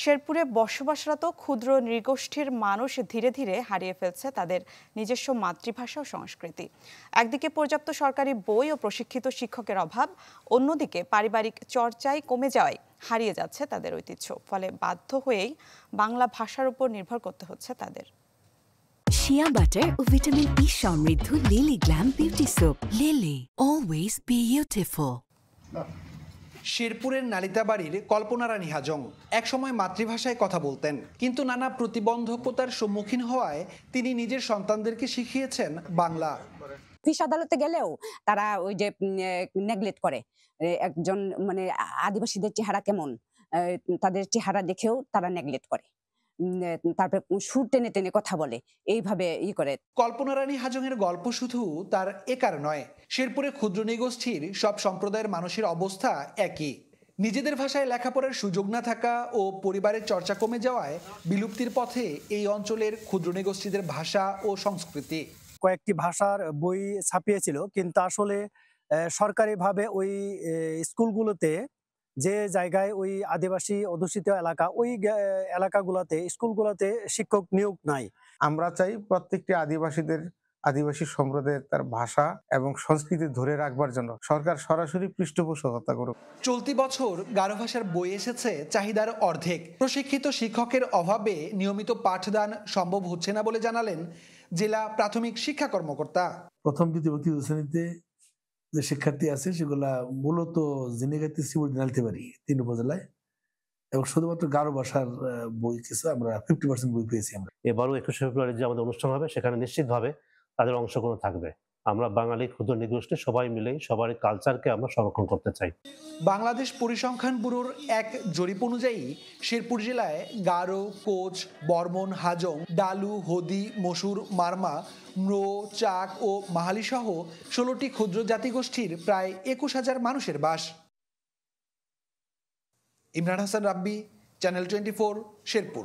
শেরপুরে বসবাসরত ক্ষুদ্র নৃগোষ্ঠীর মানুষ ধীরে ধীরে হারিয়ে ফেলছে তাদের নিজস্ব মাতৃভাষা ও সংস্কৃতি। একদিকে পর্যাপ্ত সরকারি বই ও প্রশিক্ষিত শিক্ষকের অভাব, অন্যদিকে পারিবারিক চর্চায় কমে যাওয়ায় হারিয়ে যাচ্ছে তাদের ঐতিহ্য। ফলে বাধ্য হয়েই বাংলা ভাষার উপর নির্ভর করতে হচ্ছে তাদের। শিয়া বাটার ও ভিটামিন ই সমৃদ্ধ lily glam beauty soap. Lily, always beautiful. শেরপুরের নালিতাবাড়ির কল্পনা রানী হাজং একসময় মাতৃভাষায় কথা বলতেন, কিন্তু নানা প্রতিবন্ধকতার সম্মুখীন হওয়ায় তিনি নিজের সন্তানদেরকে শিখিয়েছেন বাংলা। অফিস আদালতে গেলেও তারা ওই যে নেগলেক্ট করে, একজন মানে আদিবাসীদের চেহারা কেমন, তাদের চেহারা দেখেও তারা নেগলেক্ট করে, তারপরে সুর টেনে টেনে কথা বলে, এইভাবে করে। কল্পনা রানী হাজং এর গল্প শুধু তার একার নয়, শেরপুরে ক্ষুদ্র নৃগোষ্ঠীর সব সম্প্রদায়ের মানুষের অবস্থা একই। নিজেদের ভাষায় লেখাপড়ার সুযোগ না থাকা ও পরিবারের চর্চা কমে যাওয়ায় বিলুপ্তির পথে এই অঞ্চলের ক্ষুদ্র নৃগোষ্ঠীদের ভাষা ও সংস্কৃতি। কয়েকটি ভাষার বই ছাপিয়েছিল, কিন্তু আসলে সরকারিভাবে ওই স্কুলগুলোতে, যে জায়গায় ওই আদিবাসী অধ্যুষিত এলাকা, ওই এলাকাগুলোতে স্কুলগুলোতে শিক্ষক নিয়োগ নাই। আমরা চাই প্রত্যেকটি আদিবাসী সম্প্রদায়ের তার ভাষা এবং সংস্কৃতি ধরে রাখবার জন্য সরকার সরাসরি পৃষ্ঠপোষকতা করুক। চলতি বছর গারো ভাষার বই এসেছে চাহিদার অর্ধেক। প্রশিক্ষিত শিক্ষকের অভাবে নিয়মিত পাঠদান সম্ভব হচ্ছে না বলে জানালেন জেলা প্রাথমিক শিক্ষা কর্মকর্তা। প্রথম দ্বিতীয় তৃতীয় শ্রেণীতে যে শিক্ষার্থী আছে সেগুলা মূলত জিনেগাতি শ্রীমতি নালিতাবাড়ি 3 উপজেলায়, এবং শুধুমাত্র গারো ভাষার বই কিছু আমরা 50% বই পেয়েছি। আমরা এবারও 21 ফেব্রুয়ারি যে আমাদের অনুষ্ঠান হবে সেখানে নিশ্চিতভাবে তাদের অংশগ্রহণ থাকবে। আমরা বাঙালি ক্ষুদ্র নৃগোষ্ঠী সবাই মিলেই সবারই কালচারকে আমরা সংরক্ষণ করতে চাই। বাংলাদেশ পরিসংখ্যান ব্যুরোর এক জরিপ অনুযায়ী শেরপুর জেলায় গারো, কোচ, বর্মন, হাজং, ডালু, হদি, মসুর, মারমা, ম্রো, চাক ও মাহালি সহ 16টি ক্ষুদ্র জাতিগোষ্ঠীর প্রায় 21,000 মানুষের বাস। ইমরান হাসান রাব্বি, চ্যানেল 24, শেরপুর।